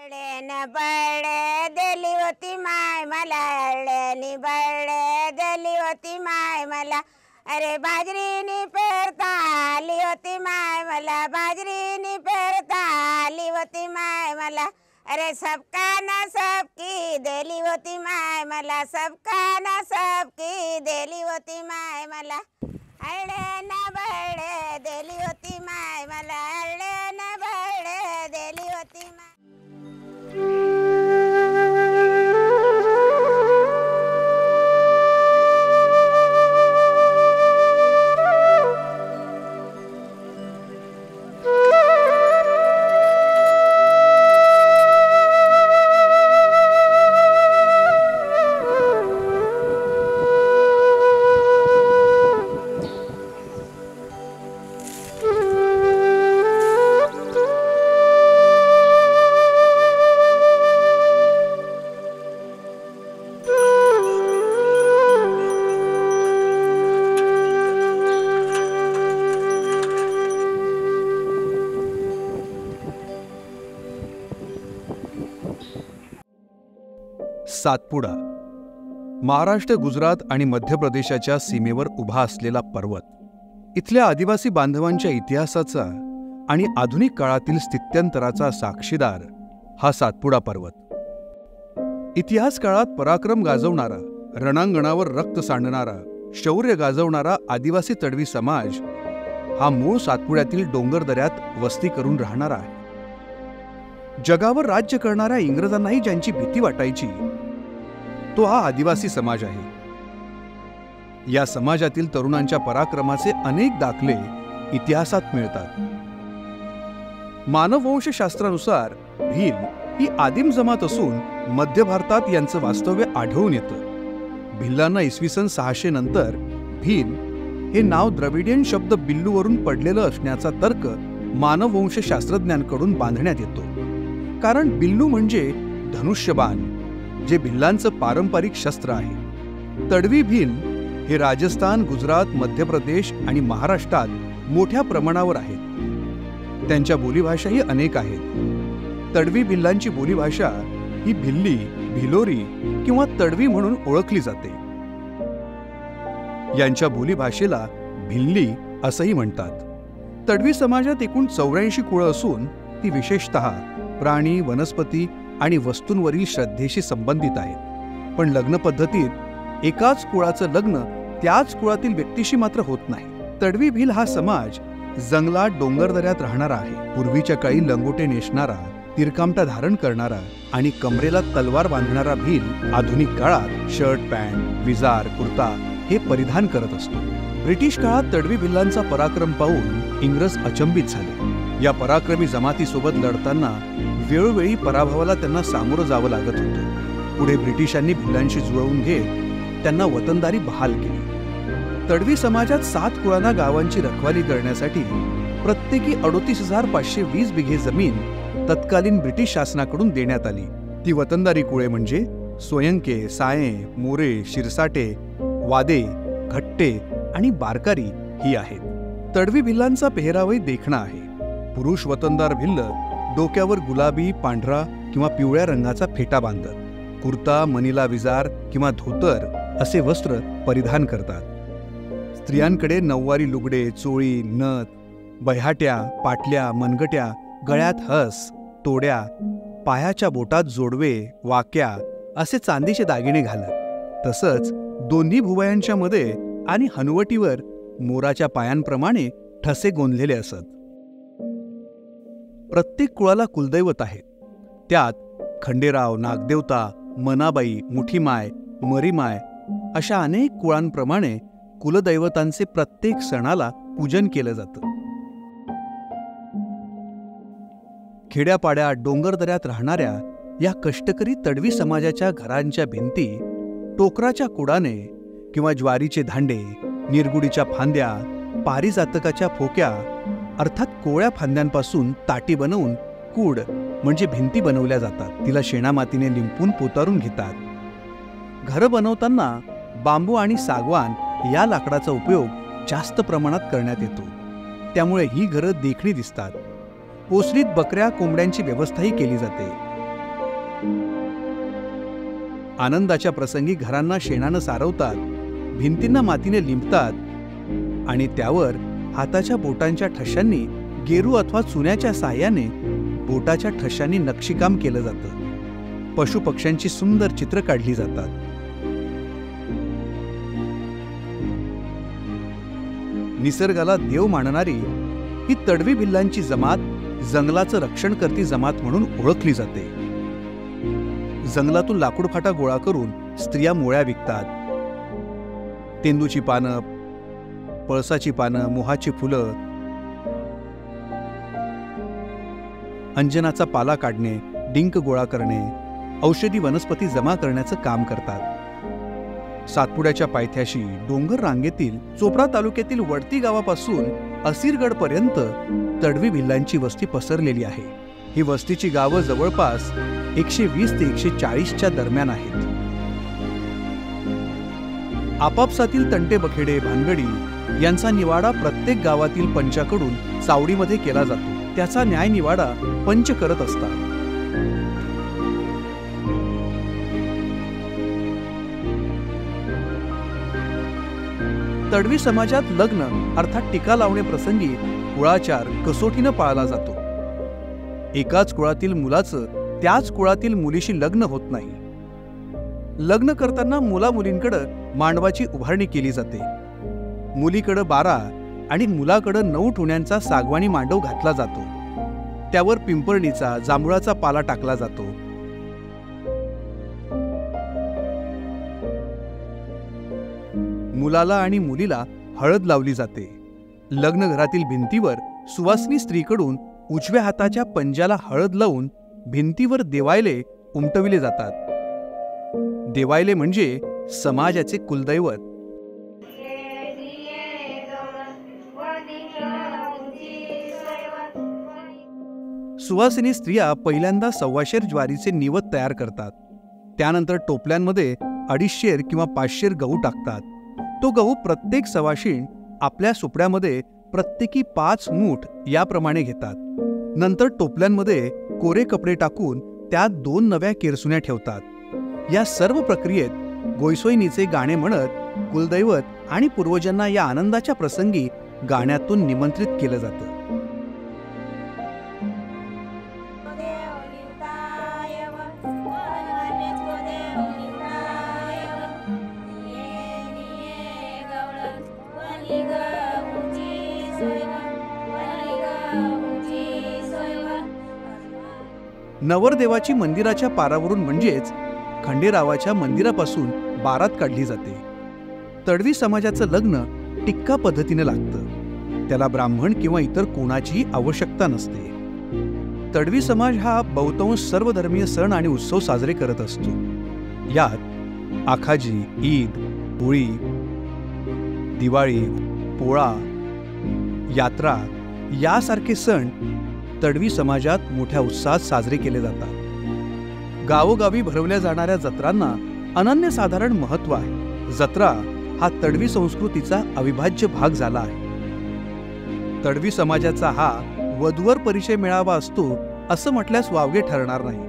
अळ्यानं बळे दिली होती माय मला, अळ्यानी बळे दिली होती माय मला. अरे बाजरीनी पेरता आली होती माय मला, बाजरीनी पेरता आली होती माय मला. अरे सबका ना सबकी दिली होती माय मला, सबका ना सबकी दिली होती माय मला. अळ्यानं बळे दिली होती माय मला, अळ्यानं बळे दिली होती माय. सातपुडा महाराष्ट्र, गुजरात आणि मध्य प्रदेशाच्या सीमेवर उभा असलेला पर्वत. इथल्या आदिवासी बांधवांच्या इतिहासाचा आणि आधुनिक काळातील स्थित्यंतराचा साक्षीदार हा सातपुडा पर्वत. इतिहास काळात पराक्रम गाजवणारा, रणांगणावर रक्त सांडणारा, शौर्य गाजवणारा आदिवासी तडवी समाज हा मूळ सातपुड्यातील डोंगरदऱ्यात वस्ती करून राहणारा आहे. जगावर राज्य करणाऱ्या इंग्रजांनाही ज्यांची भीती वाटायची तो हा आदिवासी समाज आहे. या समाजातील तरुणांच्या पराक्रमाचे अनेक दाखले इतिहासात मिळतात. मानववंशशास्त्रानुसार भील ही आदिम जमात असून मध्य भारतात यांचं वास्तव्य आढळून येतं. भिल्लांना इसवी सन 600 नंतर भील हे नाव द्रविडियन शब्द बिल्लूवरून पडलेलं असण्याचा तर्क मानववंशशास्त्रज्ञांकडून बांधण्यात येतो. कारण बिल्लू म्हणजे धनुष्यबाण, जे भिल्लांचं पारंपरिक शस्त्र आहे. तडवी भील हे राजस्थान, गुजरात, मध्य प्रदेश आणि महाराष्ट्रात मोठ्या प्रमाणावर आहेत. त्यांच्या बोलीभाषाही अनेक आहेत. तडवी भिल्लांची बोलीभाषा ही भिल्ली, भिलोरी किंवा तडवी म्हणून ओळखली जाते. यांच्या बोलीभाषेला भिल्ली असंही म्हणतात. तडवी समाजात एकूण 84 कुळं असून ती विशेषतः प्राणी, वनस्पती आणि वस्तूंवरील श्रद्धेशी संबंधित आहेत. पण लग्न पद्धतीत एकाच कुळाचं लग्न त्याच कुळातील व्यक्तीशी मात्र होत नाही. तडवी भिल हा समाज जंगलात, डोंगरदऱ्यात राहणारा आहे. पूर्वीच्या काळी लंगोटे नेसणारा, तिरकामटा धारण करणारा आणि कमरेला तलवार बांधणारा भील आधुनिक काळात शर्ट, पॅन्ट, विजार, कुर्ता हे परिधान करत असतो. ब्रिटिश काळात तडवी भिल्लांचा पराक्रम पाहून इंग्रज अचंबित झाले. या पराक्रमी जमातीसोबत लढताना वेळोवेळी पराभवाला त्यांना सामोरं जावं लागत होतं. पुढे ब्रिटिशांनी भिल्लांशी जुळवून घेत त्यांना वतनदारी बहाल केली. तडवी समाजात 7 कुळांना गावांची रखवाली करण्यासाठी प्रत्येकी 38,520 बिघे जमीन तत्कालीन ब्रिटिश शासनाकडून देण्यात आली. ती वतनदारी कुळे म्हणजे सोयंके, साये, मोरे, शिरसाटे, वादे, घट्टे आणि बारकारी ही आहेत. तडवी भिल्लांचा पेहरावही देखणा आहे. पुरुष वतनदार भिल्ल डोक्यावर गुलाबी, पांढरा किंवा पिवळ्या रंगाचा फेटा बांधतात. कुर्ता, मनिला विजार किंवा धोतर असे वस्त्र परिधान करतात. स्त्रियांकडे नऊवारी लुगडे, चोळी, नथ, बह्याट्या, पाटल्या, मनगट्या, गळ्यात हस, तोड्या, पायाच्या बोटात जोडवे, वाक्या असे चांदीचे दागिने घालत. तसंच दोन्ही भुवयांच्या मध्ये आणि हनुवटीवर मोराच्या पायांप्रमाणे ठसे गोंधलेले असत. प्रत्येक कुळाला कुलदैवत आहे. त्यात खंडेराव, नागदेवता, मनाबाई, मुठीमाय, मरीमाय अशा अनेक कुळांप्रमाणे कुलदैवतांचे प्रत्येक सणाला पूजन केलं जातं. खेड्यापाड्यात, डोंगरदऱ्यात राहणाऱ्या या कष्टकरी तडवी समाजाच्या घरांच्या भिंती टोकराच्या कुडाने किंवा ज्वारीचे धांडे, निरगुडीच्या फांद्या, पारिजातकाच्या फोक्या अर्थात कोवळ्या फांद्यांपासून ताटी बनवून कूड म्हणजे भिंती बनवल्या जातात. तिला शेणामातीने लिंपून पोतारून घेतात. घरं बनवताना बांबू आणि सागवान या लाकडाचा उपयोग जास्त प्रमाणात करण्यात येतो. त्यामुळे ही घरं देखणी दिसतात. ओसरीत बकऱ्या, कोंबड्यांची व्यवस्थाही केली जाते. आनंदाच्या प्रसंगी घरांना शेणानं सारवतात, भिंतींना मातीने लिंपतात आणि त्यावर हाताच्या बोटांच्या ठशांनी गेरू अथवा चुन्याच्या साह्याने बोटाच्या ठशांनी नक्षीकाम केलं जातं. पशुपक्ष्यांची सुंदर चित्र काढली जातात. निसर्गाला देव मानणारी ही तडवी भिल्लांची जमात जंगलाचं रक्षण करती जमात म्हणून ओळखली जाते. जंगलातून लाकूड फाटा गोळा करून स्त्रिया मोळ्या विकतात. तेंदूची पानं, पळसाची पानं, मोहाची फुलं, अंजनाचा पाला काढणे, डिंक गोळा करणे, औषधी वनस्पती जमा करण्याचं काम करतात. सातपुड्याच्या पायथ्याशी डोंगर रांगेतील चोपडा तालुक्यातील वडती गावापासून असीरगडपर्यंत तडवी भिल्लांची वस्ती पसरलेली आहे. ही वस्तीची गावं जवळपास 120 ते 140च्या दरम्यान आहेत. आपापसातील तंटे बखेडे भानगडी यांचा निवाडा प्रत्येक गावातील पंचाकडून चावडीमध्ये केला जातो. त्याचा न्याय निवाडा पंच करत असतात. तडवी समाजात लग्न अर्थात टीका लावणे प्रसंगी कुळाचार कसोटीनं पाळला जातो. एकाच कुळातील मुलाचं त्याच कुळातील मुलीशी लग्न होत नाही. लग्न करताना मुला मुलींकडं मांडवाची उभारणी केली जाते. मुलीकडं 12 आणि मुलाकडं 9 ठोण्यांचा सागवानी मांडव घातला जातो. त्यावर पिंपरणीचा जांभुळाचा पाला टाकला जातो. मुलाला आणि मुलीला हळद लावली जाते. लग्न घरातील भिंतीवर सुवासिनी स्त्रीकडून उजव्या हाताच्या पंजाला हळद लावून भिंतीवर देवायले उमटविले जातात. देवायले म्हणजे समाजाचे कुलदैवत. सुवासिनी स्त्रिया पहिल्यांदा 125 ज्वारीचे निवद तयार करतात. त्यानंतर टोपल्यांमध्ये 250 किंवा 500 गहू टाकतात. तो गहू प्रत्येक सवाशीण आपल्या सुपड्यामध्ये प्रत्येकी 5 मूठ याप्रमाणे घेतात. नंतर टोपल्यांमध्ये कोरे कपडे टाकून त्यात 2 नव्या केरसुन्या ठेवतात. या सर्व प्रक्रियेत गोयसोयनीचे गाणे म्हणत कुलदैवत आणि पूर्वजांना या आनंदाच्या प्रसंगी गाण्यातून निमंत्रित केलं जातं. नवरदेवाची मंदिराच्या पारावरून म्हणजेच खंडेरावाच्या मंदिरापासून बारात काढली जाते. तडवी समाजाचं लग्न टिक्का पद्धतीने लागतं. त्याला ब्राह्मण किंवा इतर कोणाचीही आवश्यकता नसते. तडवी समाज हा बहुतांश सर्वधर्मीय सण आणि उत्सव साजरे करत असतो. यात आखाजी, ईद, होळी, दिवाळी, पोळा, यात्रा यासारखे सण तडवी समाजात मोठ्या उत्साहात साजरे केले जातात. गावोगावी भरवल्या जाणाऱ्या जत्रांना अनन्यसाधारण महत्त्व आहे. जत्रा हा तडवी संस्कृतीचा अविभाज्य भाग झाला आहे. तडवी समाजाचा हा वधूवर परिचय मेळावा असतो असं म्हटल्यास वावगे ठरणार नाही.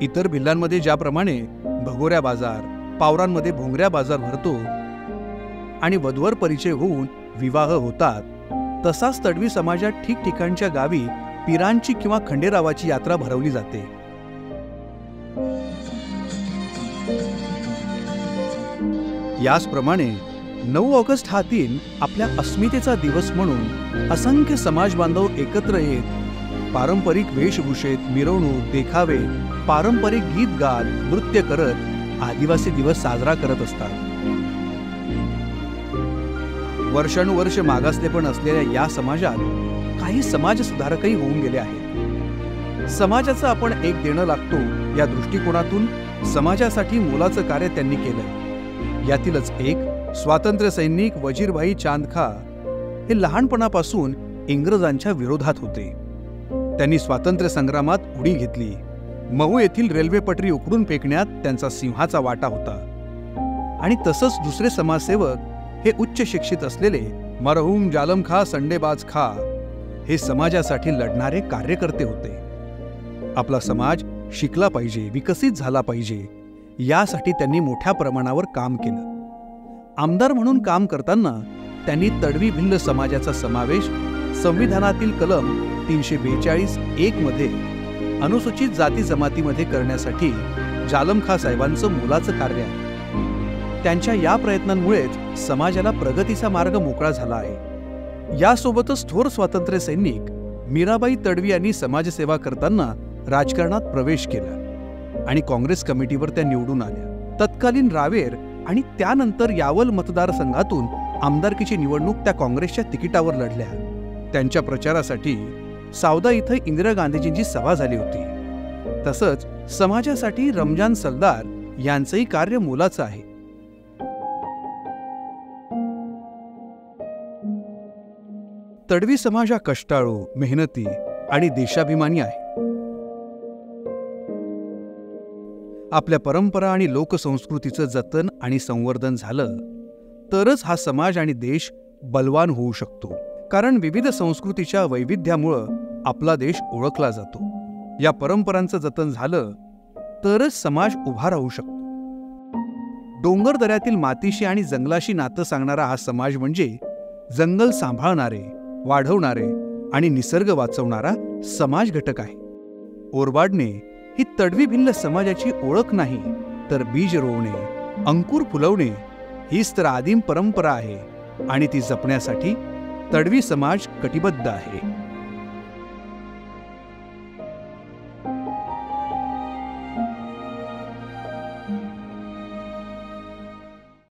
इतर भिल्लांमध्ये ज्याप्रमाणे भगोऱ्या बाजार, पावरांमध्ये भोंगऱ्या बाजार भरतो आणि वधूवर परिचय होऊन विवाह होतात, तसाच तडवी समाजात ठिकठिकाणच्या गावी पिरांची किंवा खंडेरावाची यात्रा भरवली जाते. याचप्रमाणे 9 ऑगस्ट हा दिन आपल्या अस्मितेचा दिवस म्हणून असंख्य समाज बांधव एकत्र येत पारंपरिक वेशभूषेत मिरवणूक, देखावे, पारंपरिक गीत गात, नृत्य करत आदिवासी दिवस साजरा करत असतात. वर्षानुवर्ष मागासलेपण असलेल्या या समाजात काही समाजसुधारकही होऊन गेले आहेत. समाजाचं आपण एक देणं लागतो या दृष्टिकोनातून समाजासाठी मोलाचं कार्य त्यांनी केलंय. यातीलच एक स्वातंत्र्य सैनिक वजीरभाई चांदखा हे लहानपणापासून इंग्रजांच्या विरोधात होते. त्यांनी स्वातंत्र्य संग्रामात उडी घेतली. महू येथील रेल्वे पटरी उखडून फेकण्यात त्यांचा सिंहाचा वाटा होता. आणि तसंच दुसरे समाजसेवक हे उच्च शिक्षित असलेले मरहूम जालम खा संडेबाज खा हे समाजासाठी लढणारे कार्यकर्ते होते. आपला समाज शिकला पाहिजे, विकसित झाला पाहिजे, यासाठी त्यांनी मोठ्या प्रमाणावर काम केलं. आमदार म्हणून काम करताना त्यांनी तडवी भिल्ल समाजाचा समावेश संविधानातील कलम 342(1) मध्ये अनुसूचित जाती जमातीमध्ये करण्यासाठी जालमखा साहेबांचं मोलाचं कार्य आहे. त्यांच्या या प्रयत्नांमुळेच समाजाला प्रगतीचा मार्ग मोकळा झाला आहे. यासोबतच थोर स्वातंत्र्य सैनिक मीराबाई तडवी यांनी समाजसेवा करताना राजकारणात प्रवेश केला आणि काँग्रेस कमिटीवर त्या निवडून आल्या. तत्कालीन रावेर आणि त्यानंतर यावल मतदारसंघातून आमदारकीची निवडणूक त्या काँग्रेसच्या तिकिटावर लढल्या. त्यांच्या प्रचारासाठी सावदा इथं इंदिरा गांधीजींची सभा झाली होती. तसंच समाजासाठी रमजान सलदार यांचंही कार्य मोलाचं आहे. तडवी समाज हा कष्टाळू, मेहनती आणि देशाभिमानी आहे. आपल्या परंपरा आणि लोकसंस्कृतीचं जतन आणि संवर्धन झालं तरच हा समाज आणि देश बलवान होऊ शकतो. कारण विविध संस्कृतीच्या वैविध्यामुळं आपला देश ओळखला जातो. या परंपरांचं जतन झालं तरच समाज उभा राहू शकतो. डोंगर दऱ्यातील मातीशी आणि जंगलाशी नातं सांगणारा हा समाज म्हणजे जंगल सांभाळणारे, वाढवणारे आणि निसर्ग वाचवणारा समाज घटक आहे. ओरबाडणे ही तडवी भिल्ल समाजाची ओळख नाही, तर बीज रोवणे, अंकुर फुलवणे हीच तर आदिम परंपरा आहे आणि ती जपण्यासाठी तडवी समाज कटिबद्ध आहे.